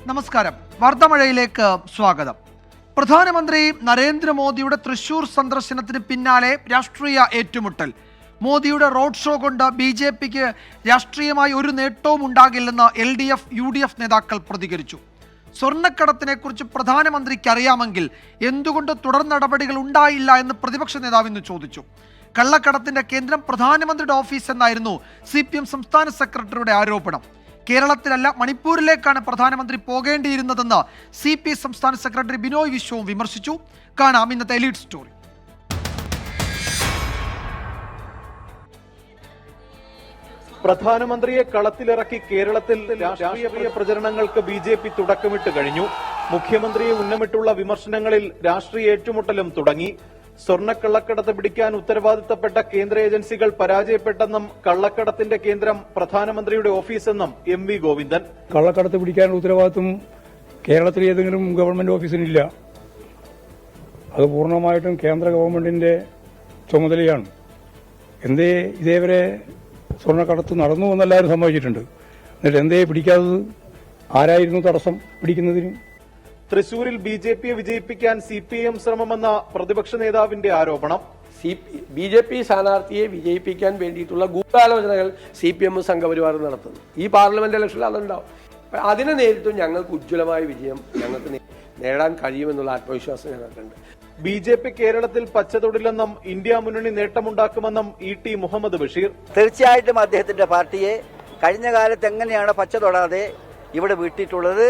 നമസ്കാരം. വാർത്താമഴയിലേക്ക് സ്വാഗതം. പ്രധാനമന്ത്രി നരേന്ദ്രമോദിയുടെ തൃശൂർ സന്ദർശനത്തിന് പിന്നാലെ രാഷ്ട്രീയ ഏറ്റുമുട്ടൽ. മോദിയുടെ റോഡ് ഷോ കൊണ്ട് BJPക്ക് രാഷ്ട്രീയമായി ഒരു നേട്ടവും ഉണ്ടാകില്ലെന്ന് LDF, UDF നേതാക്കൾ പ്രതികരിച്ചു. സ്വർണ്ണക്കടത്തിനെക്കുറിച്ച് പ്രധാനമന്ത്രിക്ക് അറിയാമെങ്കിൽ എന്തുകൊണ്ട് തുടർ നടപടികൾ ഉണ്ടായില്ല എന്ന് പ്രതിപക്ഷ നേതാവ് ഇന്ന് ചോദിച്ചു. കള്ളക്കടത്തിന്റെ കേന്ദ്രം പ്രധാനമന്ത്രിയുടെ ഓഫീസ് എന്നായിരുന്നു CPM സംസ്ഥാന സെക്രട്ടറിയുടെ ആരോപണം. കേരളത്തിലല്ല, മണിപ്പൂരിലേക്കാണ് പ്രധാനമന്ത്രി പോകേണ്ടിയിരുന്നതെന്ന് CPI സംസ്ഥാന സെക്രട്ടറി ബിനോയ് വിശ്വവും വിമർശിച്ചു. കാണാം ഇന്നത്തെ എലീറ്റ് സ്റ്റോറി. പ്രധാനമന്ത്രിയെ കളത്തിലിറക്കി കേരളത്തിൽ രാഷ്ട്രീയ പ്രചരണങ്ങൾക്ക് BJP തുടക്കമിട്ട് കഴിഞ്ഞു. മുഖ്യമന്ത്രിയെ ഉന്നമിട്ടുള്ള വിമർശനങ്ങളിൽ രാഷ്ട്രീയ ഏറ്റുമുട്ടലും തുടങ്ങി. സ്വർണ്ണക്കള്ളക്കടത്ത് പിടിക്കാൻ ഉത്തരവാദിത്തപ്പെട്ട കേന്ദ്ര ഏജൻസികൾ പരാജയപ്പെട്ടെന്നും കള്ളക്കടത്തിന്റെ കേന്ദ്രം പ്രധാനമന്ത്രിയുടെ ഓഫീസെന്നും MV ഗോവിന്ദൻ. കള്ളക്കടത്ത് പിടിക്കാനുള്ള ഉത്തരവാദിത്വം കേരളത്തിലെ ഏതെങ്കിലും ഗവൺമെന്റ് ഓഫീസിനില്ല. അത് പൂർണ്ണമായിട്ടും കേന്ദ്ര ഗവൺമെന്റിന്റെ ചുമതലയാണ്. എന്തേ ഇതേവരെ സ്വർണ്ണക്കടത്ത് നടന്നു എന്നെല്ലാവരും സമ്മതിച്ചിട്ടുണ്ട്. എന്നിട്ട് എന്തേ പിടിക്കാത്തത്? ആരായിരുന്നു തടസ്സം പിടിക്കുന്നതിന്? തൃശൂരിൽ BJPയെ വിജയിപ്പിക്കാൻ CPM ശ്രമമെന്ന പ്രതിപക്ഷ നേതാവിന്റെ ആരോപണം. BJP സ്ഥാനാർത്ഥിയെ വിജയിപ്പിക്കാൻ വേണ്ടിയിട്ടുള്ള ഗൂഢാലോചനകൾ CPM സംഘപരിവാർ നടത്തുന്നു. ഈ പാർലമെന്റ് ഇലക്ഷനിൽ അതുണ്ടാവും. അതിനെ നേരിട്ടും ഞങ്ങൾക്ക് ഉജ്ജ്വലമായ വിജയം ഞങ്ങൾക്ക് നേടാൻ കഴിയുമെന്നുള്ള ആത്മവിശ്വാസം ഞങ്ങൾക്കുണ്ട്. BJP കേരളത്തിൽ പച്ചതൊടില്ലെന്നും ഇന്ത്യ മുന്നണി നേട്ടമുണ്ടാക്കുമെന്നും ET മുഹമ്മദ് ബഷീർ. തീർച്ചയായിട്ടും അദ്ദേഹത്തിന്റെ പാർട്ടിയെ കഴിഞ്ഞ കാലത്ത് എങ്ങനെയാണ് പച്ച തൊടാതെ ഇവിടെ വിട്ടിട്ടുള്ളത്,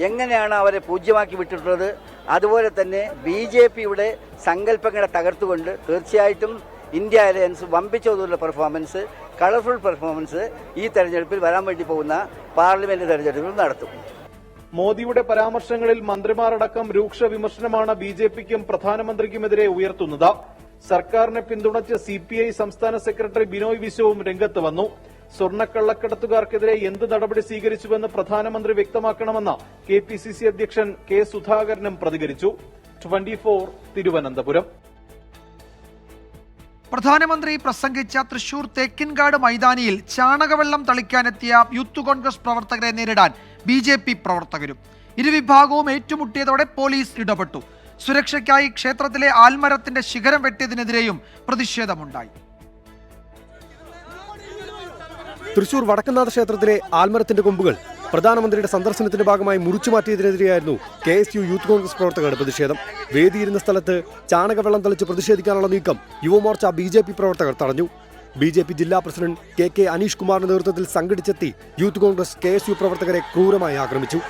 എങ്ങനെയാണ് അവരെ പൂജ്യമാക്കി വിട്ടിട്ടുള്ളത്, അതുപോലെ തന്നെ BJPയുടെ സങ്കല്പങ്ങളെ തകർത്തുകൊണ്ട് തീർച്ചയായിട്ടും ഇന്ത്യ അലയൻസ് വമ്പിച്ചതുള്ള പെർഫോമൻസ്, കളർഫുൾ പെർഫോമൻസ് ഈ തെരഞ്ഞെടുപ്പിൽ വരാൻ വേണ്ടി പോകുന്ന പാർലമെന്റ് തെരഞ്ഞെടുപ്പിൽ നടത്തും. മോദിയുടെ പരാമർശങ്ങളിൽ മന്ത്രിമാരടക്കം രൂക്ഷ വിമർശനമാണ് BJPക്കും പ്രധാനമന്ത്രിക്കുമെതിരെ ഉയർത്തുന്നത്. സർക്കാരിനെ പിന്തുണച്ച് CPI സംസ്ഥാന സെക്രട്ടറി ബിനോയ് വിശ്വവും രംഗത്ത് വന്നു. സ്വർണ്ണക്കള്ളക്കടത്തുകാർക്കെതിരെ എന്ത് നടപടി സ്വീകരിച്ചുവെന്ന് പ്രധാനമന്ത്രി വ്യക്തമാക്കണമെന്ന് KPCC അധ്യക്ഷൻ K സുധാകരനും പ്രതികരിച്ചു. 24 തിരുവനന്തപുരം. പ്രധാനമന്ത്രി പ്രസംഗിച്ച തൃശൂർ തേക്കിൻകാട് മൈതാനിയിൽ ചാണകവെള്ളം തളിക്കാനെത്തിയ യൂത്ത് കോൺഗ്രസ് പ്രവർത്തകരെ നേരിടാൻ BJP പ്രവർത്തകരും. ഇരുവിഭാഗവും ഏറ്റുമുട്ടിയതോടെ പോലീസ് ഇടപെട്ടു. സുരക്ഷയ്ക്കായി ക്ഷേത്രത്തിലെ ആൽമരത്തിന്റെ ശിഖരം വെട്ടിയതിനെതിരെയും പ്രതിഷേധമുണ്ടായി. തൃശൂർ വടക്കനാഥ ക്ഷേത്രത്തിലെ ആൽമരത്തിന്റെ കൊമ്പുകൾ പ്രധാനമന്ത്രിയുടെ സന്ദർശനത്തിന്റെ ഭാഗമായി മുറിച്ചു മാറ്റിയതിനെതിരെയായിരുന്നു KSU യൂത്ത് കോൺഗ്രസ് പ്രവർത്തകരുടെ പ്രതിഷേധം. വേദിയിരുന്ന സ്ഥലത്ത് ചാണകവെള്ളം തളിച്ച് പ്രതിഷേധിക്കാനുള്ള നീക്കം യുവമോർച്ച BJP പ്രവർത്തകർ തടഞ്ഞു. BJP ജില്ലാ പ്രസിഡന്റ് KK അനീഷ് കുമാറിന്റെ നേതൃത്വത്തിൽ സംഘടിച്ചെത്തി യൂത്ത് കോൺഗ്രസ് KSU പ്രവർത്തകരെ ക്രൂരമായി ആക്രമിച്ചു.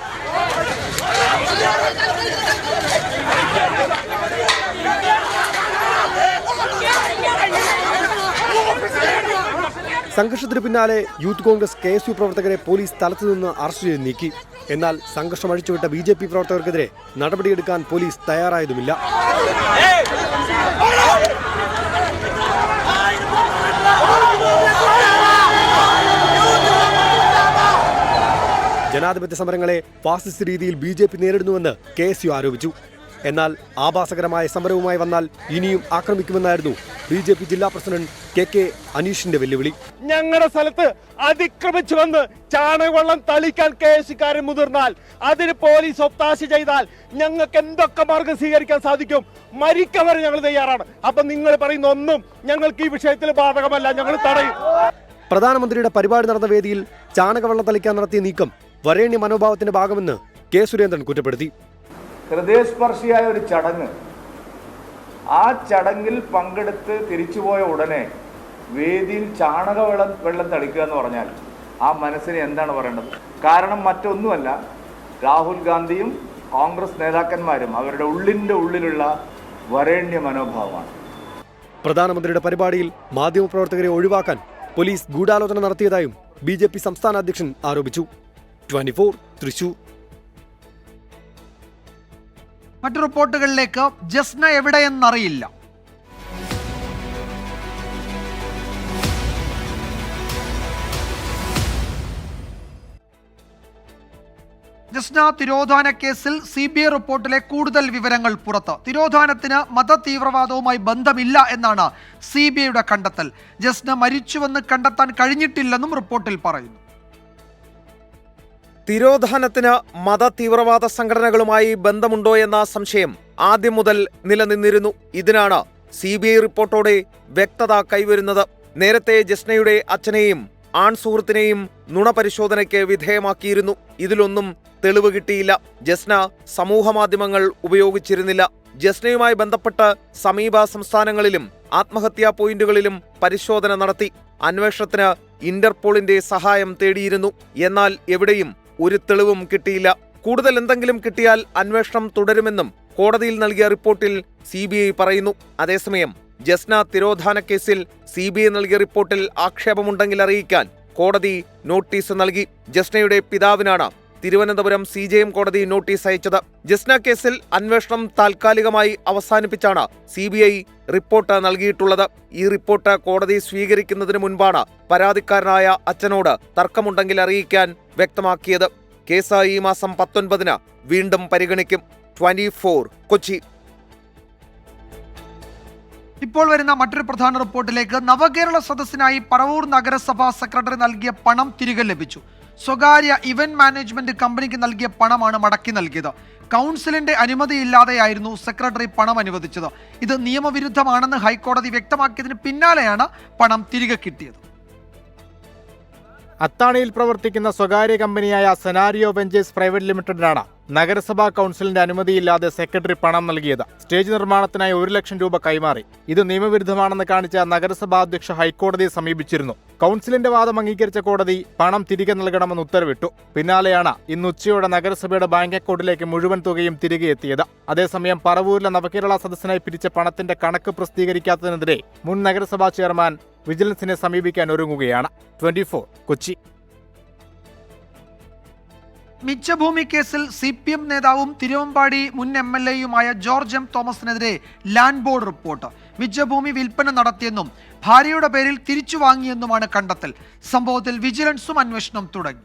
സംഘർഷത്തിന് പിന്നാലെ യൂത്ത് കോൺഗ്രസ് KSU പ്രവർത്തകരെ പോലീസ് സ്ഥലത്തു നിന്ന് അറസ്റ്റ് ചെയ്ത് നീക്കി. എന്നാൽ സംഘർഷം അഴിച്ചുവിട്ട BJP പ്രവർത്തകർക്കെതിരെ നടപടിയെടുക്കാൻ പോലീസ് തയ്യാറായതുമില്ല. ജനാധിപത്യ സമരങ്ങളെ ഫാസിസ്റ്റ് രീതിയിൽ BJP നേരിടുന്നുവെന്ന് KSU ആരോപിച്ചു. എന്നാൽ ആഭാസകരമായ സമരവുമായി വന്നാൽ ഇനിയും ആക്രമിക്കുമെന്നായിരുന്നു BJP ജില്ലാ പ്രസിഡന്റ് KK അനീഷിന്റെ വെല്ലുവിളി. ഞങ്ങളുടെ സ്ഥലത്ത് അതിക്രമിച്ചു വന്ന് ചാണകവെള്ളം തളിക്കാൻ KSUക്കാരൻ മുതിർന്നാൽ, അതിന് പോലീസ് ഒത്താശ ചെയ്താൽ ഞങ്ങൾക്ക് എന്തൊക്കെ മാർഗം സ്വീകരിക്കാൻ സാധിക്കും? മരിക്കാൻ വരെ ഞങ്ങൾ തയ്യാറാണ്. അപ്പൊ നിങ്ങൾ പറയുന്ന ഒന്നും ഞങ്ങൾക്ക് ഈ വിഷയത്തിൽ ബാധകമല്ല, ഞങ്ങൾ തടയും. പ്രധാനമന്ത്രിയുടെ പരിപാടി നടന്ന വേദിയിൽ ചാണകവെള്ളം തളിക്കാൻ നടത്തിയ നീക്കം വരേണ്യ മനോഭാവത്തിന്റെ ഭാഗമെന്ന് K സുരേന്ദ്രൻ കുറ്റപ്പെടുത്തി. ഹൃദയസ്പർശിയായ ഒരു ചടങ്ങ്, ആ ചടങ്ങിൽ പങ്കെടുത്ത് തിരിച്ചുപോയ ഉടനെ വേദിയിൽ വെള്ളം തളിക്കുക എന്ന് പറഞ്ഞാൽ ആ മനസ്സിന് എന്താണ് പറയേണ്ടത്? കാരണം മറ്റൊന്നുമല്ല, രാഹുൽ ഗാന്ധിയും കോൺഗ്രസ് നേതാക്കന്മാരും അവരുടെ ഉള്ളിലുള്ള വരേണ്യ മനോഭാവമാണ്. പ്രധാനമന്ത്രിയുടെ പരിപാടിയിൽ മാധ്യമപ്രവർത്തകരെ ഒഴിവാക്കാൻ പോലീസ് ഗൂഢാലോചന നടത്തിയതായും BJP സംസ്ഥാന അധ്യക്ഷൻ ആരോപിച്ചു. 24 തൃശൂർ. മറ്റു റിപ്പോർട്ടുകളിലേക്ക്. ജസ്ന എവിടെയെന്നറിയില്ല. ജസ്ന തിരോധാന കേസിൽ CBI റിപ്പോർട്ടിലെ കൂടുതൽ വിവരങ്ങൾ പുറത്ത്. തിരോധാനത്തിന് മതതീവ്രവാദവുമായി ബന്ധമില്ല എന്നാണ് CBIയുടെ കണ്ടെത്തൽ. ജസ്ന മരിച്ചുവെന്ന് കണ്ടെത്താൻ കഴിഞ്ഞിട്ടില്ലെന്നും റിപ്പോർട്ടിൽ പറയുന്നു. തിരോധാനത്തിന് മത തീവ്രവാദ സംഘടനകളുമായി ബന്ധമുണ്ടോ എന്ന സംശയം ആദ്യം മുതൽ നിലനിന്നിരുന്നു. ഇതിനാണ് CBI റിപ്പോർട്ടോടെ വ്യക്തത കൈവരുന്നത്. നേരത്തെ ജസ്നയുടെ അച്ഛനെയും ആൺ സുഹൃത്തിനെയും നുണപരിശോധനയ്ക്ക് വിധേയമാക്കിയിരുന്നു. ഇതിലൊന്നും തെളിവ് കിട്ടിയില്ല. ജസ്ന സമൂഹമാധ്യമങ്ങൾ ഉപയോഗിച്ചിരുന്നില്ല. ജസ്നയുമായി ബന്ധപ്പെട്ട് സമീപ സംസ്ഥാനങ്ങളിലും ആത്മഹത്യാ പോയിന്റുകളിലും പരിശോധന നടത്തി. അന്വേഷണത്തിന് ഇന്റർപോളിന്റെ സഹായം തേടിയിരുന്നു. എന്നാൽ എവിടെയും ഒരു തെളിവും കിട്ടിയില്ല. കൂടുതൽ എന്തെങ്കിലും കിട്ടിയാൽ അന്വേഷണം തുടരുമെന്നും കോടതിയിൽ നൽകിയ റിപ്പോർട്ടിൽ CBI പറയുന്നു. അതേസമയം ജസ്ന തിരോധാന കേസിൽ CBI നൽകിയ റിപ്പോർട്ടിൽ ആക്ഷേപമുണ്ടെങ്കിൽ അറിയിക്കാൻ കോടതി നോട്ടീസ് നൽകി. ജസ്നയുടെ പിതാവിനാണ് തിരുവനന്തപുരം CJM കോടതി നോട്ടീസ് അയച്ചത്. ജസ്ന കേസിൽ അന്വേഷണം താൽക്കാലികമായി അവസാനിപ്പിച്ചാണ് CBI റിപ്പോർട്ട് നൽകിയിട്ടുള്ളത്. ഈ റിപ്പോർട്ട് കോടതി സ്വീകരിക്കുന്നതിന് മുൻപാണ് പരാതിക്കാരനായ അച്ഛനോട് തർക്കമുണ്ടെങ്കിൽ അറിയിക്കാൻ വ്യക്തമാക്കിയത്. കേസ് ഈ മാസം 19-ന് വീണ്ടും പരിഗണിക്കും. 24 കൊച്ചി. ഇപ്പോൾ വരുന്ന മറ്റൊരു പ്രധാന റിപ്പോർട്ടിലേക്ക്. നവകേരള സദസ്സിനായി പറവൂർ നഗരസഭാ സെക്രട്ടറി നൽകിയ പണം തിരികെ ലഭിച്ചു. സ്വകാര്യ ഇവന്റ് മാനേജ്മെന്റ് കമ്പനിക്ക് നൽകിയ പണമാണ് മടക്കി നൽകിയത്. കൗൺസിലിന്റെ അനുമതിയില്ലാതെയായിരുന്നു സെക്രട്ടറി പണം അനുവദിച്ചത്. ഇത് നിയമവിരുദ്ധമാണെന്ന് ഹൈക്കോടതി വ്യക്തമാക്കിയതിന് പിന്നാലെയാണ് പണം തിരികെ കിട്ടിയത്. അത്താണിയിൽ പ്രവർത്തിക്കുന്ന സ്വകാര്യ കമ്പനിയായ സെനാരിയോ വെഞ്ചേഴ്സ് പ്രൈവറ്റ് ലിമിറ്റഡിനാണ് നഗരസഭാ കൗൺസിലിന്റെ അനുമതിയില്ലാതെ സെക്രട്ടറി പണം നൽകിയത്. സ്റ്റേജ് നിർമ്മാണത്തിനായി 1 ലക്ഷം രൂപ കൈമാറി. ഇത് നിയമവിരുദ്ധമാണെന്ന് കാണിച്ച നഗരസഭാ അധ്യക്ഷ ഹൈക്കോടതിയെ സമീപിച്ചിരുന്നു. കൗൺസിലിന്റെ വാദം അംഗീകരിച്ച കോടതി പണം തിരികെ നൽകണമെന്ന് ഉത്തരവിട്ടു. പിന്നാലെയാണ് ഇന്ന് ഉച്ചയോടെ നഗരസഭയുടെ ബാങ്ക് അക്കൗണ്ടിലേക്ക് മുഴുവൻ തുകയും തിരികെ എത്തിയത്. അതേസമയം പറവൂരിലെ നവകേരള സദസ്സിനായി പിരിച്ച പണത്തിന്റെ കണക്ക് പ്രസിദ്ധീകരിക്കാത്തതിനെതിരെ മുൻ നഗരസഭാ ചെയർമാൻ വിജിലൻസിനെ സമീപിക്കാൻ ഒരുങ്ങുകയാണ്. 24 കൊച്ചി. മിച്ചഭൂമി കേസിൽ CPM നേതാവും തിരുവമ്പാടി മുൻ MLA-യുമായ ജോർജ് M. തോമസിനെതിരെ ലാൻഡ് ബോർഡ് റിപ്പോർട്ട്. മിച്ചഭൂമി വിൽപ്പന നടത്തിയെന്നും ഭാര്യയുടെ പേരിൽ തിരിച്ചു വാങ്ങിയെന്നുമാണ് കണ്ടെത്തൽ. സംഭവത്തിൽ വിജിലൻസും അന്വേഷണം തുടങ്ങി.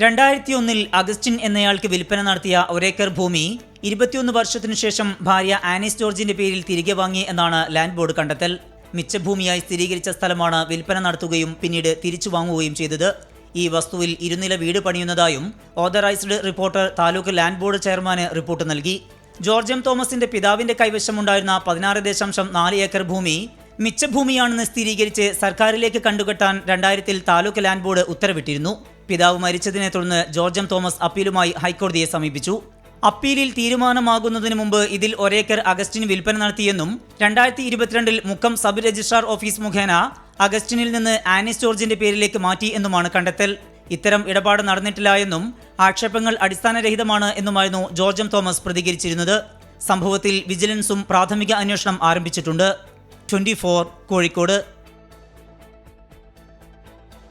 2001-ൽ അഗസ്റ്റിൻ എന്നയാൾക്ക് വിൽപ്പന നടത്തിയ 1 ഏക്കർ ഭൂമി 21 വർഷത്തിനു ശേഷം ഭാര്യ ആനീസ് ജോർജിന്റെ പേരിൽ തിരികെ വാങ്ങി എന്നാണ് ലാൻഡ് ബോർഡ് കണ്ടെത്തൽ. മിച്ചഭൂമിയായി സ്ഥിരീകരിച്ച സ്ഥലമാണ് വിൽപ്പന നടത്തുകയും പിന്നീട് തിരിച്ചു വാങ്ങുകയും ചെയ്തത്. ഈ വസ്തുവിൽ 2 നില വീട് പണിയുന്നതായും authorised reporter taluk land board ചെയർമാന് റിപ്പോർട്ട് നൽകി. George M. തോമസിന്റെ പിതാവിന്റെ കൈവശമുണ്ടായിരുന്ന 16.4 ഏക്കർ ഭൂമി മിച്ചഭൂമിയാണെന്ന് സ്ഥിരീകരിച്ച് സർക്കാരിലേക്ക് കണ്ടുകെട്ടാൻ 2000-ൽ താലൂക്ക് ലാൻഡ് ബോർഡ് ഉത്തരവിട്ടിരുന്നു. പിതാവ് മരിച്ചതിനെ തുടർന്ന് ജോർജ് M. തോമസ് അപ്പീലുമായി ഹൈക്കോടതിയെ സമീപിച്ചു. അപ്പീലിൽ തീരുമാനമാകുന്നതിന് മുമ്പ് ഇതിൽ 1 ഏക്കർ അഗസ്റ്റിന് വിൽപ്പന നടത്തിയെന്നും 2022-ൽ മുക്കം സബ് രജിസ്ട്രാർ ഓഫീസ് മുഖേന അഗസ്റ്റിനിൽ നിന്ന് ആനീസ് ജോർജിന്റെ പേരിലേക്ക് മാറ്റി എന്നുമാണ് കണ്ടെത്തൽ. ഇത്തരം ഇടപാട് നടന്നിട്ടില്ല എന്നും ആക്ഷേപങ്ങൾ അടിസ്ഥാനരഹിതമാണ് എന്നുമായിരുന്നു ജോർജ് M. തോമസ് പ്രതികരിച്ചിരുന്നത്. സംഭവത്തിൽ വിജിലൻസും പ്രാഥമിക അന്വേഷണം ആരംഭിച്ചിട്ടുണ്ട്. 24 കോഴിക്കോട്.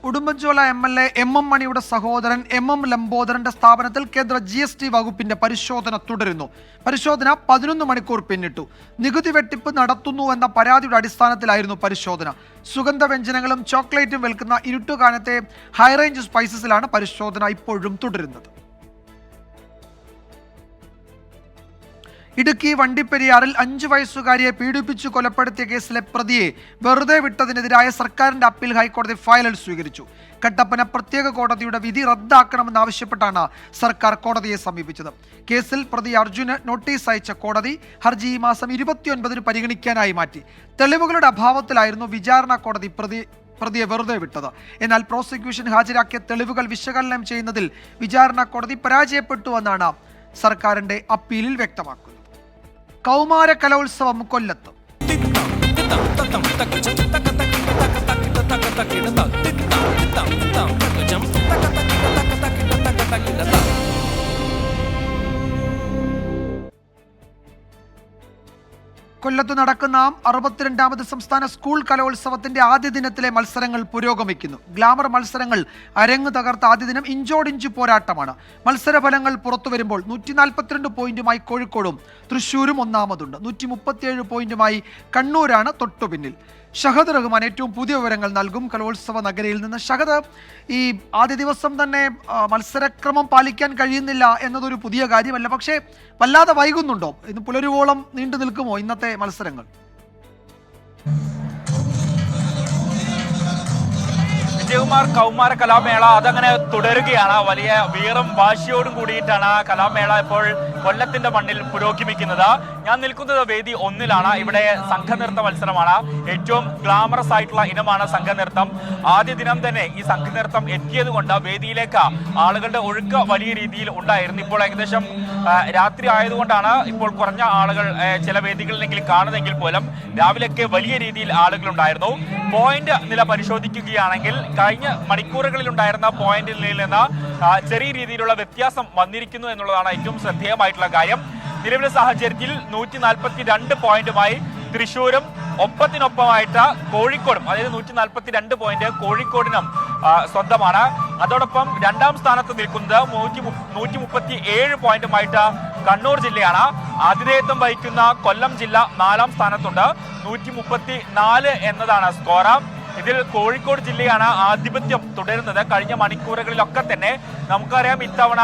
ഉടുമ്പൻചോല MLA MM മണിയുടെ സഹോദരൻ MM ലംബോദരന്റെ സ്ഥാപനത്തിൽ കേന്ദ്ര GST വകുപ്പിന്റെ പരിശോധന തുടരുന്നു. പരിശോധന 11 മണിക്കൂർ പിന്നിട്ടു. നികുതി വെട്ടിപ്പ് നടത്തുന്നുവെന്ന പരാതിയുടെ അടിസ്ഥാനത്തിലായിരുന്നു പരിശോധന. സുഗന്ധവ്യഞ്ജനങ്ങളും ചോക്ലേറ്റും വിൽക്കുന്ന ഇരുട്ടുകാനത്തെ ഹൈറേഞ്ച് സ്പൈസസിലാണ് പരിശോധന ഇപ്പോഴും തുടരുന്നത്. ഇടുക്കി വണ്ടിപ്പെരിയാറിൽ 5 വയസ്സുകാരിയെ പീഡിപ്പിച്ചു കൊലപ്പെടുത്തിയ കേസിലെ പ്രതിയെ വെറുതെ വിട്ടതിനെതിരായ സർക്കാരിന്റെ അപ്പീൽ ഹൈക്കോടതി ഫയലിൽ സ്വീകരിച്ചു. കട്ടപ്പന പ്രത്യേക കോടതിയുടെ വിധി റദ്ദാക്കണമെന്നാവശ്യപ്പെട്ടാണ് സർക്കാർ കോടതിയെ സമീപിച്ചത്. കേസിൽ പ്രതി അർജുന് നോട്ടീസ് അയച്ച കോടതി ഹർജി ഈ മാസം 29-ന് പരിഗണിക്കാനായി മാറ്റി. തെളിവുകളുടെ അഭാവത്തിലായിരുന്നു വിചാരണ കോടതി പ്രതിയെ വെറുതെ വിട്ടത്. എന്നാൽ പ്രോസിക്യൂഷൻ ഹാജരാക്കിയ തെളിവുകൾ വിശകലനം ചെയ്യുന്നതിൽ വിചാരണ കോടതി പരാജയപ്പെട്ടുവെന്നാണ് സർക്കാരിന്റെ അപ്പീലിൽ വ്യക്തമാക്കുന്നത്. കൗമാര കലോത്സവം കൊല്ലത്ത്. കൊല്ലത്ത് നടക്കുന്ന 62ാമത് സംസ്ഥാന സ്കൂൾ കലോത്സവത്തിന്റെ ആദ്യ ദിനത്തിലെ മത്സരങ്ങൾ പുരോഗമിക്കുന്നു. ഗ്ലാമർ മത്സരങ്ങൾ അരങ്ങ് തകർത്ത ആദ്യ ദിനം ഇഞ്ചോടിഞ്ച് പോരാട്ടമാണ്. മത്സരഫലങ്ങൾ പുറത്തു വരുമ്പോൾ 142 പോയിന്റുമായി കോഴിക്കോടും തൃശ്ശൂരും ഒന്നാമതുണ്ട്. 137 പോയിന്റുമായി കണ്ണൂരാണ് തൊട്ടുപിന്നിൽ. ഷഹദ് റഹ്മാൻ ഏറ്റവും പുതിയ വിവരങ്ങൾ നൽകും കലോത്സവ നഗരിയിൽ നിന്ന്. ഷഹദ്, ഈ ആദ്യ ദിവസം തന്നെ മത്സരക്രമം പാലിക്കാൻ കഴിയുന്നില്ല എന്നതൊരു പുതിയ കാര്യമല്ല, പക്ഷേ വല്ലാതെ വൈകുന്നുണ്ടോ? ഇന്ന് പുലരുവോളം നീണ്ടു നിൽക്കുമോ ഇന്നത്തെ മത്സരങ്ങൾ? വിജയകുമാർ കൗമാര കലാമേള അതങ്ങനെ തുടരുകയാണ്. വലിയ വീറും വാശിയോടും കൂടിയിട്ടാണ് കലാമേള ഇപ്പോൾ കൊല്ലത്തിന്റെ മണ്ണിൽ പുരോഗമിക്കുന്നത്. ഞാൻ നിൽക്കുന്നത് വേദി 1-ലാണ്. ഇവിടെ സംഘനൃത്ത മത്സരമാണ്. ഏറ്റവും ഗ്ലാമറസ് ആയിട്ടുള്ള ഇനമാണ് സംഘനൃത്തം. ആദ്യ ദിനം തന്നെ ഈ സംഘനൃത്തം എത്തിയത് കൊണ്ട് വേദിയിലേക്ക് ആളുകളുടെ ഒഴുക്ക് വലിയ രീതിയിൽ ഉണ്ടായിരുന്നു. ഇപ്പോൾ ഏകദേശം രാത്രി ആയതുകൊണ്ടാണ് ഇപ്പോൾ കുറഞ്ഞ ആളുകൾ ചില വേദികളിലെങ്കിലും കാണുന്നെങ്കിൽ പോലും രാവിലെയൊക്കെ വലിയ രീതിയിൽ ആളുകളുണ്ടായിരുന്നു. പോയിന്റ് നില പരിശോധിക്കുകയാണെങ്കിൽ കഴിഞ്ഞ മണിക്കൂറുകളിൽ ഉണ്ടായിരുന്ന പോയിന്റിൽ നിന്ന് ചെറിയ രീതിയിലുള്ള വ്യത്യാസം വന്നിരിക്കുന്നു എന്നുള്ളതാണ് ഏറ്റവും ശ്രദ്ധേയമായിട്ടുള്ള കാര്യം. നിലവിലെ സാഹചര്യത്തിൽ 142 പോയിന്റുമായി തൃശ്ശൂരും ഒപ്പത്തിനൊപ്പമായിട്ട് കോഴിക്കോടും, അതായത് 142 പോയിന്റ് കോഴിക്കോടിനും സ്വന്തമാണ്. അതോടൊപ്പം രണ്ടാം സ്ഥാനത്ത് നിൽക്കുന്നത് 137 പോയിന്റുമായിട്ട് കണ്ണൂർ ജില്ലയാണ്. ആതിഥേയത്വം വഹിക്കുന്ന കൊല്ലം ജില്ല 4-ാം സ്ഥാനത്തുണ്ട്. 134 എന്നതാണ് സ്കോർ. ഇതിൽ കോഴിക്കോട് ജില്ലയാണ് ആധിപത്യം തുടരുന്നത്. കഴിഞ്ഞ മണിക്കൂറുകളിലൊക്കെ തന്നെ നമുക്കറിയാം ഇത്തവണ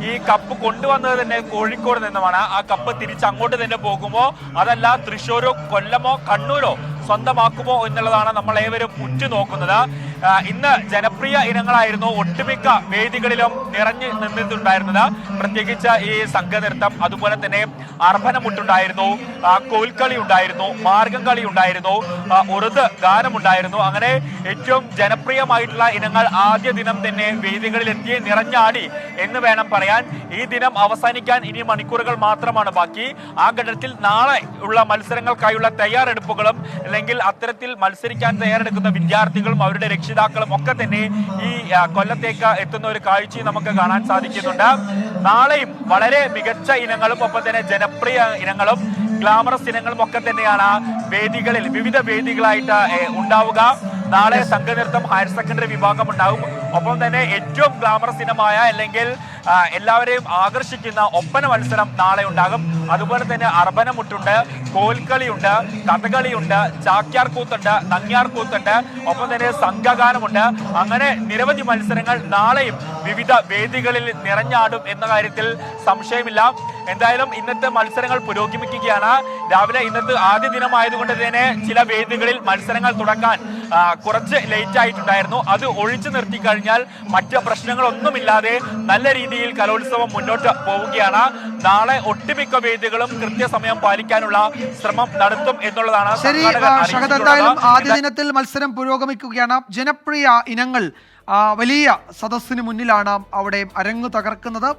ഈ കപ്പ് കൊണ്ടുവന്നത് തന്നെ കോഴിക്കോട് നിന്നുമാണ്. ആ കപ്പ് തിരിച്ച് അങ്ങോട്ട് തന്നെ പോകുമോ അതല്ല തൃശ്ശൂരോ കൊല്ലമോ കണ്ണൂരോ സ്വന്തമാക്കുമോ എന്നുള്ളതാണ് നമ്മൾ ഏവരും ഉറ്റുനോക്കുന്നത്. ഇന്ന് ജനപ്രിയ ഇനങ്ങളായിരുന്നു ഒട്ടുമിക്ക വേദികളിലും നിറഞ്ഞു നിന്നിട്ടുണ്ടായിരുന്നത്. പ്രത്യേകിച്ച് ഈ സംഘനൃത്തം, അതുപോലെ തന്നെ അർഭനമുട്ടുണ്ടായിരുന്നു, കോൽക്കളി ഉണ്ടായിരുന്നു, മാർഗം കളി ഉണ്ടായിരുന്നു, ഉറുദ് ഗാനമുണ്ടായിരുന്നു. അങ്ങനെ ഏറ്റവും ജനപ്രിയമായിട്ടുള്ള ഇനങ്ങൾ ആദ്യ ദിനം തന്നെ വേദികളിലെത്തി നിറഞ്ഞാടി എന്ന് വേണം പറയാൻ. ഈ ദിനം അവസാനിക്കാൻ ഇനി മണിക്കൂറുകൾ മാത്രമാണ് ബാക്കി. ആ ഘട്ടത്തിൽ നാളെ ഉള്ള മത്സരങ്ങൾക്കായുള്ള തയ്യാറെടുപ്പുകളും അല്ലെങ്കിൽ അത്തരത്തിൽ മത്സരിക്കാൻ തയ്യാറെടുക്കുന്ന വിദ്യാർത്ഥികളും അവരുടെ രക്ഷിതാക്കളും ഒക്കെ തന്നെ ഈ കൊല്ലത്തേക്ക് എത്തുന്ന ഒരു കാഴ്ചയും നമുക്ക് കാണാൻ സാധിക്കുന്നുണ്ട്. നാളെയും വളരെ മികച്ച ഇനങ്ങളും ഒപ്പം തന്നെ ജനപ്രിയ ഇനങ്ങളും ഗ്ലാമറസ് ഇനങ്ങളും ഒക്കെ തന്നെയാണ് വേദികളിൽ വിവിധ വേദികളായിട്ട് ഉണ്ടാവുക. നാളെ സംഘനൃത്തം ഹയർ സെക്കൻഡറി വിഭാഗം ഉണ്ടാകും. ഒപ്പം തന്നെ ഏറ്റവും ഗ്ലാമറസ് ഇനമായ അല്ലെങ്കിൽ എല്ലാവരെയും ആകർഷിക്കുന്ന ഒപ്പന മത്സരം നാളെ ഉണ്ടാകും. അതുപോലെ തന്നെ അർബനമുട്ടുണ്ട്, കോൽക്കളിയുണ്ട്, കഥകളിയുണ്ട്, ചാക്യാർ കൂത്തുണ്ട്, നങ്ങ്യാർ കൂത്തുണ്ട്, ഒപ്പം തന്നെ സംഘഗാനമുണ്ട്. അങ്ങനെ നിരവധി മത്സരങ്ങൾ നാളെയും വിവിധ വേദികളിൽ നിറഞ്ഞാടും എന്ന കാര്യത്തിൽ സംശയമില്ല. എന്തായാലും ഇന്നത്തെ മത്സരങ്ങൾ പുരോഗമിക്കുകയാണ്. രാവിലെ ഇന്നത്തെ ആദ്യ ദിനമായതുകൊണ്ട് തന്നെ ചില വേദികളിൽ മത്സരങ്ങൾ തുടക്കാൻ കുറച്ച് ലേറ്റ് ആയിട്ടുണ്ടായിരുന്നു. അത് ഒഴിച്ചു നിർത്തി കഴിഞ്ഞാൽ മറ്റ് പ്രശ്നങ്ങളൊന്നുമില്ലാതെ നല്ല രീതിയിൽ കലോത്സവം മുന്നോട്ട് പോവുകയാണ്. നാളെ ഒട്ടുമിക്ക വേദികളും കൃത്യസമയം പാലിക്കാനുള്ള ശ്രമം നടത്തും എന്നുള്ളതാണ്. എന്തായാലും ആദ്യ ദിനത്തിൽ മത്സരം പുരോഗമിക്കുകയാണ്. ജനപ്രിയ ഇനങ്ങൾ വലിയ സദസ്സിന് മുന്നിലാണ് അവിടെ അരങ്ങു തകർക്കുന്നത്.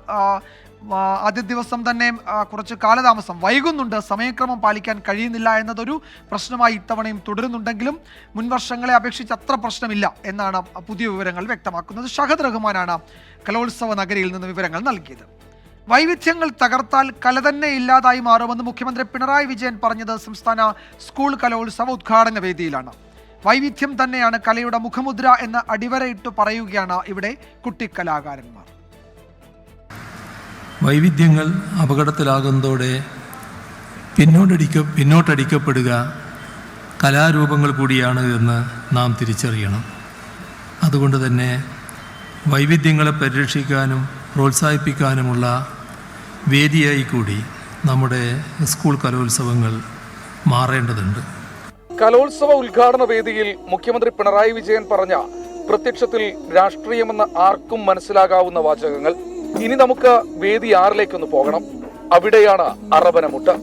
ആദ്യ ദിവസം തന്നെ കുറച്ച് കാലതാമസം വൈകുന്നുണ്ട്, സമയക്രമം പാലിക്കാൻ കഴിയുന്നില്ല എന്നതൊരു പ്രശ്നമായി ഇത്തവണയും തുടരുന്നുണ്ടെങ്കിലും മുൻവർഷങ്ങളെ അപേക്ഷിച്ച് അത്ര പ്രശ്നമില്ല എന്നാണ് പുതിയ വിവരങ്ങൾ വ്യക്തമാക്കുന്നത്. ഷഹദ് റഹ്മാനാണ് കലോത്സവ നഗരിയിൽ നിന്ന് വിവരങ്ങൾ നൽകിയത്. വൈവിധ്യങ്ങൾ തകർത്താൽ കല തന്നെ ഇല്ലാതായി മാറുമെന്ന് മുഖ്യമന്ത്രി പിണറായി വിജയൻ പറഞ്ഞത് സംസ്ഥാന സ്കൂൾ കലോത്സവ ഉദ്ഘാടന വേദിയിലാണ്. വൈവിധ്യം തന്നെയാണ് കലയുടെ മുഖമുദ്ര എന്ന് അടിവരയിട്ട് പറയുകയാണ് ഇവിടെ കുട്ടിക്കലാകാരന്മാർ. വൈവിധ്യങ്ങൾ അപകടത്തിലാകുന്നതോടെ പിന്നോട്ടടിക്കപ്പെടുക കലാരൂപങ്ങൾ കൂടിയാണ് എന്ന് നാം തിരിച്ചറിയണം. അതുകൊണ്ട് തന്നെ വൈവിധ്യങ്ങളെ പരിരക്ഷിക്കാനും പ്രോത്സാഹിപ്പിക്കാനുമുള്ള വേദിയായി കൂടി നമ്മുടെ സ്കൂൾ കലോത്സവങ്ങൾ മാറേണ്ടതുണ്ട്. കലോത്സവ ഉദ്ഘാടന വേദിയിൽ മുഖ്യമന്ത്രി പിണറായി വിജയൻ പറഞ്ഞ പ്രത്യക്ഷത്തിൽ രാഷ്ട്രീയമെന്ന് ആർക്കും മനസ്സിലാകാവുന്ന വാചകങ്ങൾ. ഇനി നമുക്ക് വേദി 6-ലേക്കൊന്ന് പോകണം. അവിടെയാണ് അറബനമുട്ട്.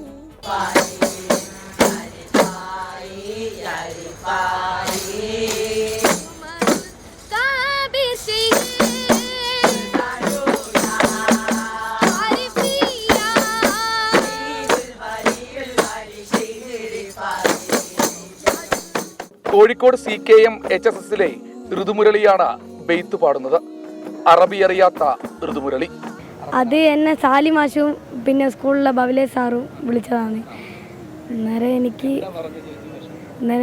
കോഴിക്കോട് CKM HSSലെ ഋതുമുരളിയാണ് ബെയ്ത്ത് പാടുന്നത്. അറബി അറിയാത്ത ഋതുമുരളി. അത് എന്നെ സാലി മാഷും പിന്നെ സ്കൂളിലെ ബവലെ സാറും വിളിച്ചതാണ്. അന്നേരം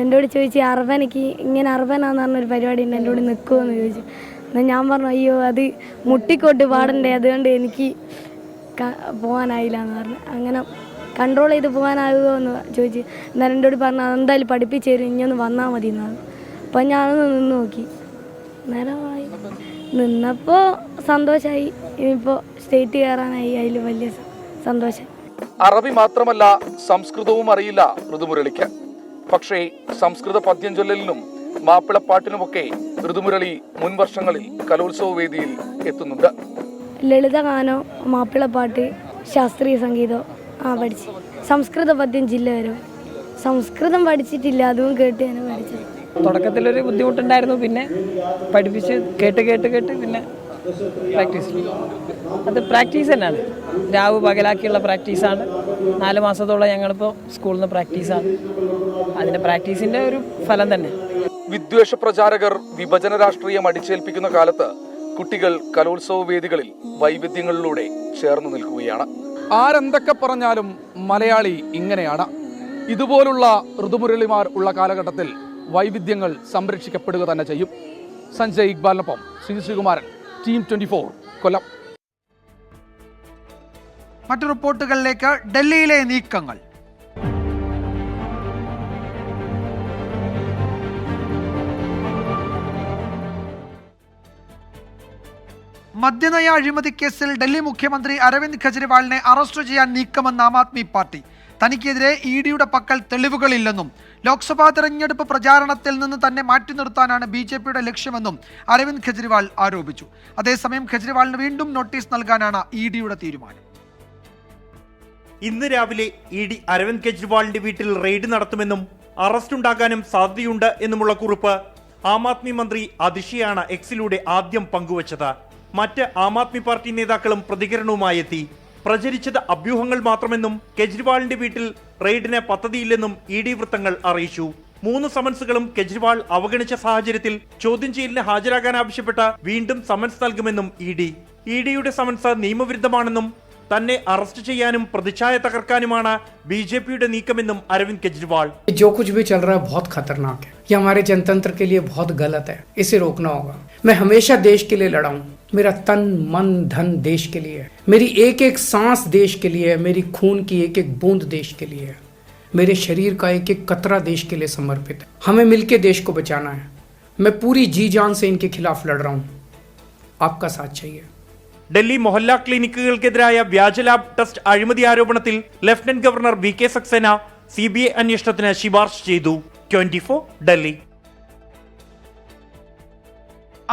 എന്നോട് ചോദിച്ചു അർബനക്ക് ഇങ്ങനെ അർബനാന്ന് പറഞ്ഞൊരു പരിപാടി ഉണ്ട്, എൻ്റെ കൂടെ നിൽക്കുമെന്ന് ചോദിച്ചു. എന്നാൽ ഞാൻ പറഞ്ഞു അയ്യോ അത് മുട്ടിക്കോട്ട് പാടണ്ടേ, അതുകൊണ്ട് എനിക്ക് പോകാനായില്ല എന്ന് പറഞ്ഞു. അങ്ങനെ കൺട്രോൾ ചെയ്ത് പോകാനാകുമോ എന്ന് ചോദിച്ചു. എന്നാൽ എൻ്റെ കൂടെ പറഞ്ഞു അതെന്തായാലും പഠിപ്പിച്ചു തരും, ഇനി ഒന്ന് വന്നാൽ മതി എന്നാണ്. അപ്പം ഞാനൊന്ന് നിന്ന് നോക്കി. നേരമായി നിന്നപ്പോൾ സന്തോഷമായി. ഇനിയിപ്പോൾ സ്റ്റേറ്റ് കയറാനായി, അതിൽ വലിയ സന്തോഷം. അറബി മാത്രമല്ല സംസ്കൃതവും അറിയില്ല ഋതുമുരളിക്ക്. പക്ഷേ സംസ്കൃത പദ്യം ചൊല്ലലിനും മാപ്പിളപ്പാട്ടിനുമൊക്കെ ഋതുമുരളി മുൻ വർഷങ്ങളിൽ കലോത്സവ വേദിയിൽ എത്തുന്നുണ്ട്. ലളിതഗാനം, മാപ്പിളപ്പാട്ട്, ശാസ്ത്രീയ സംഗീതം പഠിച്ചു. സംസ്കൃത പദ്യം ജില്ല വരും. സംസ്കൃതം പഠിച്ചിട്ടില്ല, അതും കേട്ട് ഞാൻ പഠിച്ചത്. തുടക്കത്തിലൊരു ബുദ്ധിമുട്ടുണ്ടായിരുന്നു, പിന്നെ പഠിപ്പിച്ച് കേട്ട് പിന്നെ പ്രാക്ടീസ്. അത് പ്രാക്ടീസ് തന്നെയാണ്, രാവ് പകലാക്കിയുള്ള പ്രാക്ടീസാണ്. 4 മാസത്തോളം ഞങ്ങളിപ്പോൾ സ്കൂളിൽ നിന്ന് പ്രാക്ടീസാണ്. അതിൻ്റെ പ്രാക്ടീസിൻ്റെ ഒരു ഫലം തന്നെ. വിദ്വേഷ പ്രചാരകർ വിഭജന രാഷ്ട്രീയം അടിച്ചേൽപ്പിക്കുന്ന കാലത്ത് കുട്ടികൾ കലോത്സവ വേദികളിൽ വൈവിധ്യങ്ങളിലൂടെ ചേർന്ന് നിൽക്കുകയാണ്. ആരെന്തൊക്കെ പറഞ്ഞാലും മലയാളി ഇങ്ങനെയാണ്. ഇതുപോലുള്ള ഋതുമുരളിമാർ ഉള്ള കാലഘട്ടത്തിൽ വൈവിധ്യങ്ങൾ സംരക്ഷിക്കപ്പെടുക തന്നെ ചെയ്യും. സഞ്ജയ് ഇക്ബാലിനൊപ്പം ശ്രീകുമാരൻ, ടീം 24, കൊല്ലം. മറ്റു റിപ്പോർട്ടുകളിലേക്ക്. ഡൽഹിയിലെ നീക്കങ്ങൾ. മദ്യനയ അഴിമതി കേസിൽ ഡൽഹി മുഖ്യമന്ത്രി അരവിന്ദ് കെജ്രിവാളിനെ അറസ്റ്റ് ചെയ്യാൻ നീക്കമെന്ന് ആം ആദ്മി പാർട്ടി. തനിക്കെതിരെ ഇഡിയുടെ പക്കൽ തെളിവുകളില്ലെന്നും ലോക്സഭാ തെരഞ്ഞെടുപ്പ് പ്രചാരണത്തിൽ നിന്ന് തന്നെ മാറ്റി നിർത്താനാണ് BJPയുടെ ലക്ഷ്യമെന്നും അരവിന്ദ് കെജ്രിവാൾ ആരോപിച്ചു. അതേസമയം കെജ്രിവാളിന് വീണ്ടും നോട്ടീസ് നൽകാനാണ് ഇഡിയുടെ തീരുമാനം. ഇന്ന് രാവിലെ ഇഡി അരവിന്ദ് കെജ്രിവാളിന്റെ വീട്ടിൽ റെയ്ഡ് നടത്തുമെന്നും അറസ്റ്റ് ഉണ്ടാകാനും സാധ്യതയുണ്ട് എന്നുമുള്ള കുറിപ്പ് ആം ആദ്മി മന്ത്രി അതിഷിയാണ് എക്സിലൂടെ ആദ്യം പങ്കുവച്ചത്. മറ്റ് ആം ആദ്മി പാർട്ടി നേതാക്കളും പ്രതികരണവുമായി എത്തി. പ്രചരിച്ചത് അഭ്യൂഹങ്ങൾ മാത്രമെന്നും കെജ്രിവാളിന്റെ വീട്ടിൽ റെയ്ഡിന് പദ്ധതിയില്ലെന്നും ഇഡി വൃത്തങ്ങൾ അറിയിച്ചു. 3 സമൻസുകളും കെജ്രിവാൾ അവഗണിച്ച സാഹചര്യത്തിൽ ചോദ്യം ചെയ്യലിന് ഹാജരാകാൻ ആവശ്യപ്പെട്ട വീണ്ടും സമൻസ് നൽകുമെന്നും ഇഡിയുടെ സമൻസ് നിയമവിരുദ്ധമാണെന്നും തന്നെ അറസ്റ്റ് ചെയ്യാനും പ്രതിച്ഛായ തകർക്കാനുമാണ് BJPയുടെ നീക്കമെന്നും അരവിന്ദ് കെജ്രിവാൾ. जो कुछ भी चल रहा है बहुत खतरनाक है, ये हमारे जनतंत्र के लिए बहुत गलत है, इसे रोकना होगा. मैं हमेशा देश के लिए लड़ा हूँ. मेरा तन मन धन देश के लिए है. मेरी एक एक सांस देश के लिए है. मेरी खून की एक एक बूंद देश के लिए है. मेरे शरीर का एक एक कतरा देश के लिए समर्पित है. हमें मिलकर देश को बचाना है. मैं पूरी जी जान से इनके खिलाफ लड़ रहा हूँ. आपका साथ चाहिए. ഡൽഹി മൊഹല്ല ക്ലിനിക്കുകൾക്കെതിരായ വ്യാജ ലാബ് ടെസ്റ്റ് അഴിമതി ആരോപണത്തിൽ lieutenant governor VK Saxena CBI അന്വേഷണത്തിന് ശുപാർശ ചെയ്തു. 24 ഡൽഹി.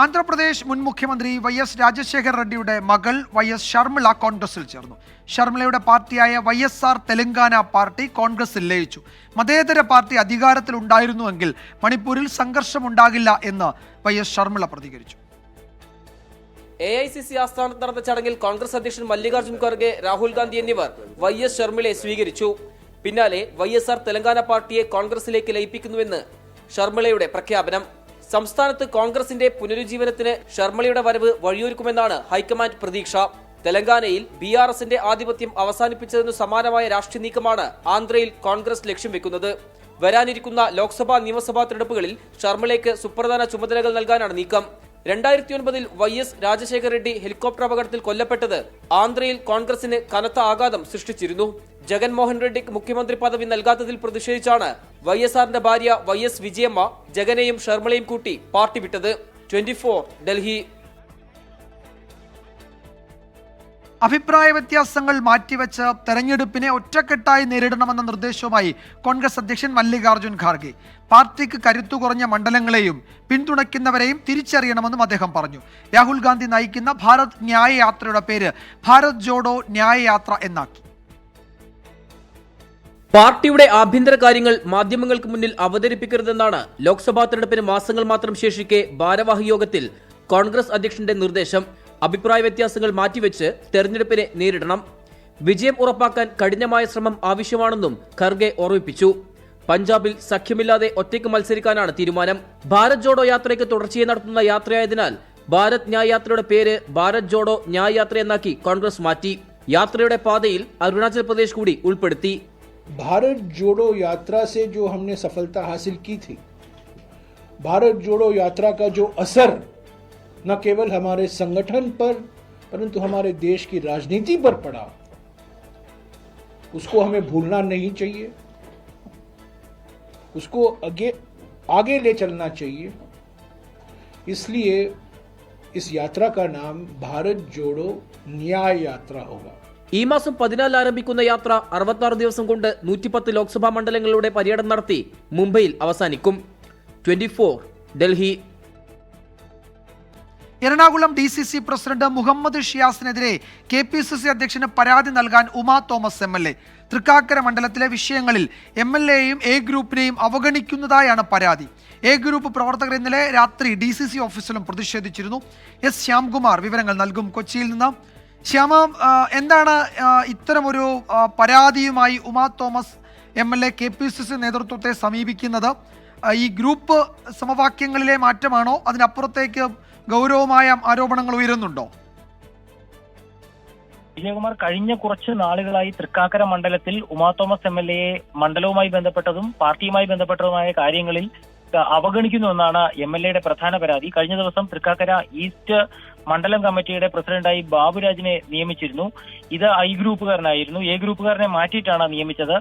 ആന്ധ്രാപ്രദേശ് മുൻ മുഖ്യമന്ത്രി YS രാജശേഖർ റെഡ്ഡിയുടെ മകൾ YS ഷർമിള കോൺഗ്രസിൽ ചേർന്നു. ഷർമിളയുടെ പാർട്ടിയായ YSR തെലങ്കാന പാർട്ടി കോൺഗ്രസിൽ ലയിച്ചു. മതേതര പാർട്ടി അധികാരത്തിലുണ്ടായിരുന്നുവെങ്കിൽ മണിപ്പൂരിൽ സംഘർഷമുണ്ടാകില്ല എന്ന് YS ഷർമിള പ്രതികരിച്ചു. AICC ആസ്ഥാനത്ത് നടന്ന ചടങ്ങിൽ കോൺഗ്രസ് അധ്യക്ഷൻ മല്ലികാർജ്ജുൻ ഖർഗെ, രാഹുൽ ഗാന്ധി എന്നിവർ YS ഷർമിളയെ സ്വീകരിച്ചു. പിന്നാലെ YSR തെലങ്കാന പാർട്ടിയെ കോൺഗ്രസിലേക്ക് ലയിപ്പിക്കുന്നുവെന്ന് ഷർമിളയുടെ പ്രഖ്യാപനം. സംസ്ഥാനത്ത് കോൺഗ്രസിന്റെ പുനരുജ്ജീവനത്തിന് ഷർമിളയുടെ വരവ് വഴിയൊരുക്കുമെന്നാണ് ഹൈക്കമാൻഡ് പ്രതീക്ഷ. തെലങ്കാനയിൽ BRSന്റെ ആധിപത്യം അവസാനിപ്പിച്ചതിനു സമാനമായ രാഷ്ട്രീയ നീക്കമാണ് ആന്ധ്രയിൽ കോൺഗ്രസ് ലക്ഷ്യം വെക്കുന്നത്. വരാനിരിക്കുന്ന ലോക്സഭാ നിയമസഭാ തെരഞ്ഞെടുപ്പുകളിൽ ഷർമിളയ്ക്ക് സുപ്രധാന ചുമതലകൾ നൽകാനാണ് നീക്കം. 2009 YS രാജശേഖർ റെഡ്ഡി ഹെലികോപ്റ്റർ അപകടത്തിൽ കൊല്ലപ്പെട്ടത് ആന്ധ്രയിൽ കോൺഗ്രസിന് കനത്ത ആഘാതം സൃഷ്ടിച്ചിരുന്നു. ജഗൻമോഹൻ റെഡ്ഡിക്ക് മുഖ്യമന്ത്രി പദവി നൽകാത്തതിൽ പ്രതിഷേധിച്ചാണ് YSRന്റെ ഭാര്യ YS വിജയമ്മ ജഗനെയും ഷർമിളയും കൂട്ടി പാർട്ടി വിട്ടത്. 24 ഡൽഹി. അഭിപ്രായ വ്യത്യാസങ്ങൾ മാറ്റിവെച്ച് തെരഞ്ഞെടുപ്പിനെ ഒറ്റക്കെട്ടായി നേരിടണമെന്ന നിർദ്ദേശവുമായി കോൺഗ്രസ് അധ്യക്ഷൻ മല്ലികാർജ്ജുൻ ഖാർഗെ. പാർട്ടിക്ക് കരുത്തു കുറഞ്ഞ മണ്ഡലങ്ങളെയും പിന്തുണയ്ക്കുന്നവരെയും തിരിച്ചറിയണമെന്നും അദ്ദേഹം പറഞ്ഞു. രാഹുൽ ഗാന്ധി നയിക്കുന്ന ഭാരത് ന്യായ യാത്രയുടെ പേര് ഭാരത് ജോഡോ ന്യായ യാത്ര എന്നാക്കി. പാർട്ടിയുടെ ആഭ്യന്തര കാര്യങ്ങൾ മാധ്യമങ്ങൾക്ക് മുന്നിൽ അവതരിപ്പിക്കരുതെന്നാണ് ലോക്സഭാ തെരഞ്ഞെടുപ്പിന് മാസങ്ങൾ മാത്രം ശേഷിക്കെ ഭാരവാഹി യോഗത്തിൽ കോൺഗ്രസ് അധ്യക്ഷന്റെ നിർദ്ദേശം. അഭിപ്രായ വ്യത്യാസങ്ങൾ മാറ്റിവെച്ച് തെരഞ്ഞെടുപ്പിനെ നേരിടണം. വിജയം ഉറപ്പാക്കാൻ കഠിനമായ ശ്രമം ആവശ്യമാണെന്നും ഖർഗെ ഓർമ്മിപ്പിച്ചു. പഞ്ചാബിൽ സഖ്യമില്ലാതെ ഒറ്റയ്ക്ക് മത്സരിക്കാനാണ് തീരുമാനം. ഭാരത് ജോഡോ യാത്രയ്ക്ക് തുടർച്ചയായി നടത്തുന്ന യാത്രയായതിനാൽ ഭാരത് ന്യായ യാത്രയുടെ പേര് ഭാരത് ജോഡോ ന്യായ യാത്ര എന്നാക്കി കോൺഗ്രസ് മാറ്റി. യാത്രയുടെ പാതയിൽ അരുണാചൽ പ്രദേശ് കൂടി ഉൾപ്പെടുത്തി. भारत जोड़ो यात्रा से जो हमने सफलता हासिल की थी, भारत जोड़ो यात्रा का जो असर न केवल हमारे संगठन पर परंतु हमारे देश की राजनीति पर पड़ा, उसको हमें भूलना नहीं चाहिए, उसको आगे ले चलना चाहिए. इसलिए इस यात्रा का नाम भारत जोड़ो न्याय यात्रा होगा. ഈ മാസം 14 ആരംഭിക്കുന്ന യാത്ര 66 ദിവസം കൊണ്ട് 110 ലോക്സഭാ മണ്ഡലങ്ങളിലൂടെ പര്യടനം നടത്തി മുംബൈയിൽ അവസാനിക്കും. 24 ഡൽഹി. എറണാകുളം DCC പ്രസിഡന്റ് മുഹമ്മദ് ഷിയാസിനെതിരെ KPCC അധ്യക്ഷന് പരാതി നൽകാൻ ഉമാ തോമസ് MLA. തൃക്കാക്കര മണ്ഡലത്തിലെ വിഷയങ്ങളിൽ MLAയെയും A ഗ്രൂപ്പിനെയും അവഗണിക്കുന്നതായാണ് പരാതി. A ഗ്രൂപ്പ് പ്രവർത്തകർ ഇന്നലെ രാത്രി DCC ഓഫീസിലും പ്രതിഷേധിച്ചിരുന്നു. S ശ്യാംകുമാർ വിവരങ്ങൾ നൽകും കൊച്ചിയിൽ നിന്ന്. ശ്യാമ, എന്താണ് ഇത്തരമൊരു പരാതിയുമായി ഉമാ തോമസ് MLA KPCC നേതൃത്വത്തെ സമീപിക്കുന്നത്? ഈ ഗ്രൂപ്പ് സമവാക്യങ്ങളിലെ മാറ്റമാണോ, അതിനപ്പുറത്തേക്ക് ഗൗരവമായ ആരോപണങ്ങൾ ഉയരുന്നുണ്ടോ? വിജയകുമാർ, കഴിഞ്ഞ കുറച്ച് നാളുകളായി തൃക്കാക്കര മണ്ഡലത്തിൽ ഉമാ തോമസ് MLAയെ മണ്ഡലവുമായി ബന്ധപ്പെട്ടതും പാർട്ടിയുമായി ബന്ധപ്പെട്ടതുമായ കാര്യങ്ങളിൽ അവഗണിക്കുന്നുവെന്നാണ് MLAയുടെ പ്രധാന പരാതി. കഴിഞ്ഞ ദിവസം തൃക്കാക്കര ഈസ്റ്റ് മണ്ഡലം കമ്മിറ്റിയുടെ പ്രസിഡന്റായി ബാബുരാജിനെ നിയമിച്ചിരുന്നു. ഇത് I ഗ്രൂപ്പുകാരനായിരുന്നു. A ഗ്രൂപ്പുകാരനെ മാറ്റിയിട്ടാണ് നിയമിച്ചത്.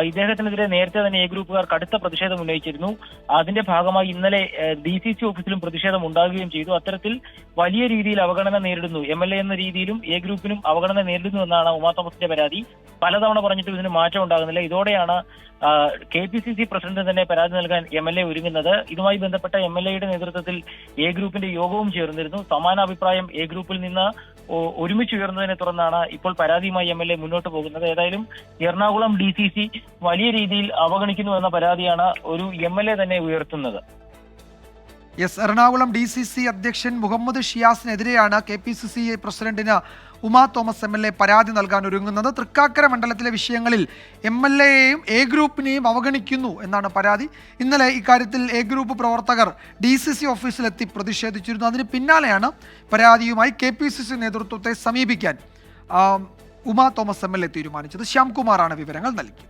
ഇദ്ദേഹത്തിനെതിരെ നേരത്തെ തന്നെ A ഗ്രൂപ്പുകാർ കടുത്ത പ്രതിഷേധം ഉന്നയിച്ചിരുന്നു. അതിന്റെ ഭാഗമായി ഇന്നലെ DCC ഓഫീസിലും പ്രതിഷേധം ഉണ്ടാകുകയും ചെയ്തു. അത്തരത്തിൽ വലിയ രീതിയിൽ അവഗണന നേരിടുന്നു, MLA എന്ന രീതിയിലും A ഗ്രൂപ്പിനും അവഗണന നേരിടുന്നു എന്നാണ് ഉമാ തോമസിന്റെ പരാതി. പലതവണ പറഞ്ഞിട്ടും ഇതിന് മാറ്റം ഉണ്ടാകുന്നില്ല. ഇതോടെയാണ് KPCC പ്രസിഡന്റ് തന്നെ പരാതി നൽകാൻ MLA ഒരുങ്ങുന്നത്. ഇതുമായി ബന്ധപ്പെട്ട MLAയുടെ നേതൃത്വത്തിൽ A ഗ്രൂപ്പിന്റെ യോഗവും ചേർന്നിരുന്നു. സമാന അഭിപ്രായം A ഗ്രൂപ്പിൽ നിന്ന് ഒരുമിച്ച് ഉയർന്നതിനെ തുടർന്നാണ് ഇപ്പോൾ പരാതിയുമായി MLA മുന്നോട്ട് പോകുന്നത്. ഏതായാലും എറണാകുളം DCC വലിയ രീതിയിൽ അവഗണിക്കുന്നു എന്ന പരാതിയാണ് ഒരു MLA തന്നെ ഉയർത്തുന്നത്. എറണാകുളം DCC അധ്യക്ഷൻ മുഹമ്മദ് ഷിയാസിനെതിരെയാണ് KPCC പ്രസിഡന്റിന് ഉമാ തോമസ് MLA പരാതി നൽകാൻ ഒരുങ്ങുന്നത്. തൃക്കാക്കര മണ്ഡലത്തിലെ വിഷയങ്ങളിൽ MLAയെയും A ഗ്രൂപ്പിനെയും അവഗണിക്കുന്നു എന്നാണ് പരാതി. ഇന്നലെ ഇക്കാര്യത്തിൽ A ഗ്രൂപ്പ് പ്രവർത്തകർ DCC ഓഫീസിലെത്തി പ്രതിഷേധിച്ചിരുന്നു. അതിന് പിന്നാലെയാണ് പരാതിയുമായി KPCC നേതൃത്വത്തെ സമീപിക്കാൻ ഉമാ തോമസ് MLA തീരുമാനിച്ചത്. ശ്യാംകുമാറാണ് വിവരങ്ങൾ നൽകിയത്.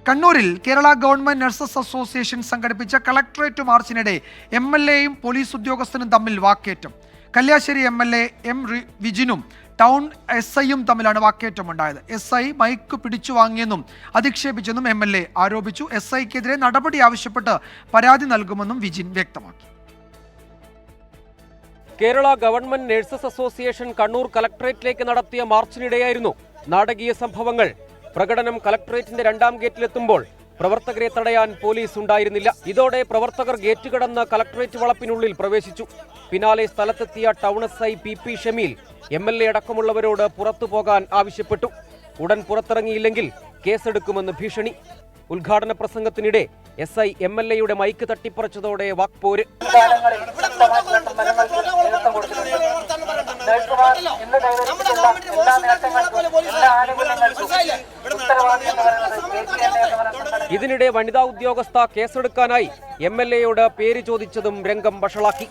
കണ്ണൂരിൽ കേരള ഗവൺമെന്റ് നഴ്സസ് അസോസിയേഷൻ സംഘടിപ്പിച്ച കളക്ടറേറ്റ് മാർച്ചിനിടെ MLAയും പോലീസ് ഉദ്യോഗസ്ഥനും തമ്മിൽ വാക്കേറ്റം. കല്യാശ്ശേരി MLA M വിജിനും ടൗൺ SIയും തമ്മിലാണ് വാക്കേറ്റമുണ്ടായത്. SI മൈക്ക് പിടിച്ചു വാങ്ങിയെന്നും അധിക്ഷേപിച്ചെന്നും MLA ആരോപിച്ചു. SIക്കെതിരെ നടപടി ആവശ്യപ്പെട്ട് പരാതി നൽകുമെന്നും വിജിൻ വ്യക്തമാക്കി. Kerala government nurses association Kannur കളക്ടറേറ്റിലേക്ക് നടത്തിയ മാർച്ചിനിടെയായിരുന്നു നാടകീയ സംഭവങ്ങൾ. പ്രകടനം കളക്ടറേറ്റിന്റെ 2ാം ഗേറ്റിലെത്തുമ്പോൾ പ്രവർത്തകരെ തടയാൻ പോലീസ് ഉണ്ടായിരുന്നില്ല. ഇതോടെ പ്രവർത്തകർ ഗേറ്റ് കടന്ന് കളക്ടറേറ്റ് വളപ്പിനുള്ളിൽ പ്രവേശിച്ചു. പിന്നാലെ സ്ഥലത്തെത്തിയ town SI PP Shameel MLA അടക്കമുള്ളവരോട് പുറത്തു പോകാൻ ആവശ്യപ്പെട്ടു. ഉടൻ പുറത്തിറങ്ങിയില്ലെങ്കിൽ കേസെടുക്കുമെന്ന് ഭീഷണി. ഉദ്ഘാടന പ്രസംഗത്തിനിടെ SI MLAയുടെ മൈക്ക് തട്ടിപ്പറിച്ചതോടെ വാക്പോര്. ഇതിനിടെ വനിതാ ഉദ്യോഗസ്ഥ കേസെടുക്കാനായി MLAയോട് പേര് ചോദിച്ചതും രംഗം വഷളാക്കി.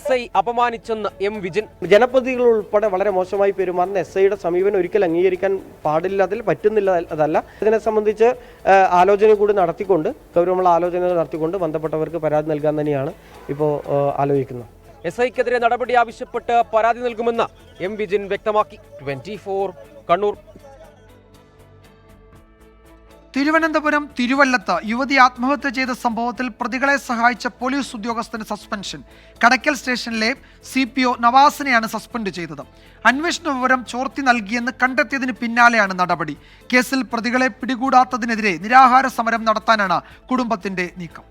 SI അപമാനിച്ചെന്ന് M Vijin. ജനപ്രതിനിധികൾ ഉൾപ്പെടെ വളരെ മോശമായി പെരുമാറുന്ന SIയുടെ സമീപനം ഒരിക്കൽ അംഗീകരിക്കാൻ പാടില്ല, അതിൽ പറ്റുന്നില്ല. അതല്ല, ഇതിനെ സംബന്ധിച്ച് ആലോചന കൂടി നടത്തിക്കൊണ്ട്, ഗൗരവമുള്ള ആലോചനകൾ നടത്തിക്കൊണ്ട് ബന്ധപ്പെട്ടവർക്ക് പരാതി നൽകാൻ തന്നെയാണ് ഇപ്പോൾ ആലോചിക്കുന്നത്. SIക്കെതിരെ നടപടി ആവശ്യപ്പെട്ട് പരാതി നൽകുമെന്ന് M വിജിൻ വ്യക്തമാക്കി. 24 കണ്ണൂർ. തിരുവനന്തപുരം തിരുവല്ലത്ത് യുവതി ആത്മഹത്യ ചെയ്ത സംഭവത്തിൽ പ്രതികളെ സഹായിച്ച പോലീസ് ഉദ്യോഗസ്ഥന് സസ്പെൻഷൻ. കടയ്ക്കൽ സ്റ്റേഷനിലെ CPO നവാസിനെയാണ് സസ്പെൻഡ് ചെയ്തത്. അന്വേഷണ വിവരം ചോർത്തി നൽകിയെന്ന് കണ്ടെത്തിയതിന് പിന്നാലെയാണ് നടപടി. കേസിൽ പ്രതികളെ പിടികൂടാത്തതിനെതിരെ നിരാഹാര സമരം നടത്താനാണ് കുടുംബത്തിന്റെ നീക്കം.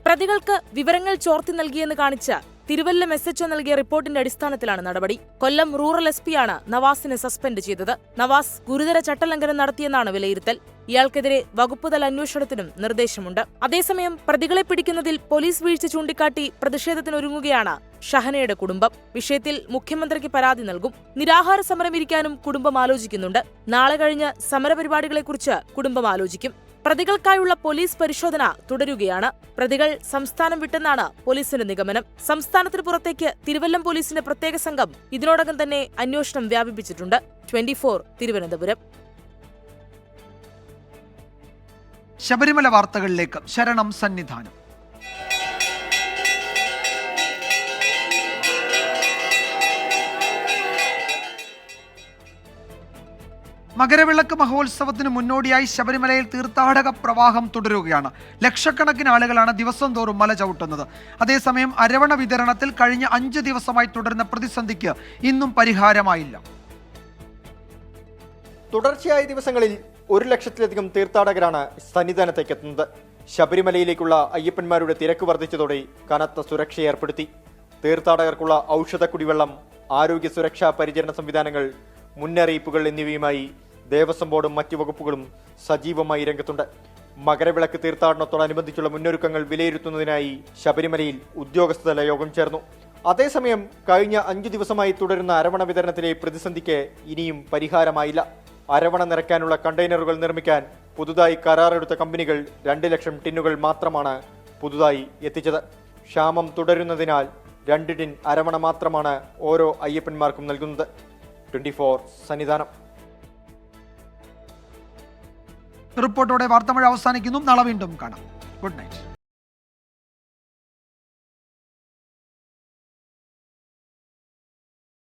പ്രതികൾക്ക് വിവരങ്ങൾ ചോർത്തി നൽകിയെന്ന് കാണിച്ച് തിരുവല്ലം SHO നൽകിയ റിപ്പോർട്ടിന്റെ അടിസ്ഥാനത്തിലാണ് നടപടി. കൊല്ലം റൂറൽ SP യാണ് നവാസിനെ സസ്പെൻഡ് ചെയ്തത്. നവാസ് ഗുരുതര ചട്ടലംഘനം നടത്തിയെന്നാണ് വിലയിരുത്തൽ. ഇയാൾക്കെതിരെ വകുപ്പുതല അന്വേഷണത്തിനും നിർദ്ദേശമുണ്ട്. അതേസമയം പ്രതികളെ പിടിക്കുന്നതിൽ പോലീസ് വീഴ്ച ചൂണ്ടിക്കാട്ടി പ്രതിഷേധത്തിനൊരുങ്ങുകയാണ് ഷഹനയുടെ കുടുംബം. വിഷയത്തിൽ മുഖ്യമന്ത്രിക്ക് പരാതി നൽകും. നിരാഹാര സമരം ഇരിക്കാനും കുടുംബം ആലോചിക്കുന്നുണ്ട്. നാളെ കഴിഞ്ഞ് സമരപരിപാടികളെക്കുറിച്ച് കുടുംബം ആലോചിക്കും. പ്രതികൾക്കായുള്ള പോലീസ് പരിശോധന തുടരുകയാണ്. പ്രതികൾ സംസ്ഥാനം വിട്ടെന്നാണ് പോലീസിന്റെ നിഗമനം. സംസ്ഥാനത്തിന് പുറത്തേക്ക് തിരുവല്ലം പോലീസിന്റെ പ്രത്യേക സംഘം ഇതിനോടകം തന്നെ അന്വേഷണം വ്യാപിപ്പിച്ചിട്ടുണ്ട്. 24 തിരുവനന്തപുരം. ശബരിമല വാർത്തകളിലേക്ക്. ശരണം സന്നിധാനം. മകരവിളക്ക് മഹോത്സവത്തിന് മുന്നോടിയായി ശബരിമലയിൽ തീർത്ഥാടക പ്രവാഹം തുടരുകയാണ്. ലക്ഷക്കണക്കിന് ആളുകളാണ് ദിവസം തോറും മല ചവിട്ടുന്നത്. അതേസമയം അരവണ വിതരണത്തിൽ കഴിഞ്ഞ 5 ദിവസമായി തുടരുന്ന പ്രതിസന്ധിക്ക് ഇന്നും പരിഹാരമായില്ല. തുടർച്ചയായ ദിവസങ്ങളിൽ 1 ലക്ഷത്തിലധികം തീർത്ഥാടകരാണ് സന്നിധാനത്തേക്ക് എത്തുന്നത്. ശബരിമലയിലേക്കുള്ള അയ്യപ്പന്മാരുടെ തിരക്ക് വർദ്ധിച്ചതോടെ കനത്ത സുരക്ഷ ഏർപ്പെടുത്തി. തീർത്ഥാടകർക്കുള്ള ഔഷധ കുടിവെള്ളം, ആരോഗ്യ സുരക്ഷാ പരിചരണ സംവിധാനങ്ങൾ, മുന്നറിയിപ്പുകൾ എന്നിവയുമായി ദേവസ്വം ബോർഡും മറ്റു വകുപ്പുകളും സജീവമായി രംഗത്തുണ്ട്. മകരവിളക്ക് തീർത്ഥാടനത്തോടനുബന്ധിച്ചുള്ള മുന്നൊരുക്കങ്ങൾ വിലയിരുത്തുന്നതിനായി ശബരിമലയിൽ ഉദ്യോഗസ്ഥതല യോഗം ചേർന്നു. അതേസമയം കഴിഞ്ഞ 5 ദിവസമായി തുടരുന്ന അരവണ വിതരണത്തിലെ പ്രതിസന്ധിക്ക് ഇനിയും പരിഹാരമായില്ല. അരവണ നിറയ്ക്കാനുള്ള കണ്ടെയ്നറുകൾ നിർമ്മിക്കാൻ പുതുതായി കരാറെടുത്ത കമ്പനികൾ 2 ലക്ഷം ടിന്നുകൾ മാത്രമാണ് പുതുതായി എത്തിച്ചത്. ക്ഷാമം തുടരുന്നതിനാൽ 2 ടിൻ അരവണ മാത്രമാണ് ഓരോ അയ്യപ്പന്മാർക്കും നൽകുന്നത്. 24 സന്നിധാനം. റിപ്പോർട്ടോടെ വാർത്തമഴ അവസാനിക്കുന്നു. നാളെ വീണ്ടും കാണാം. Good night.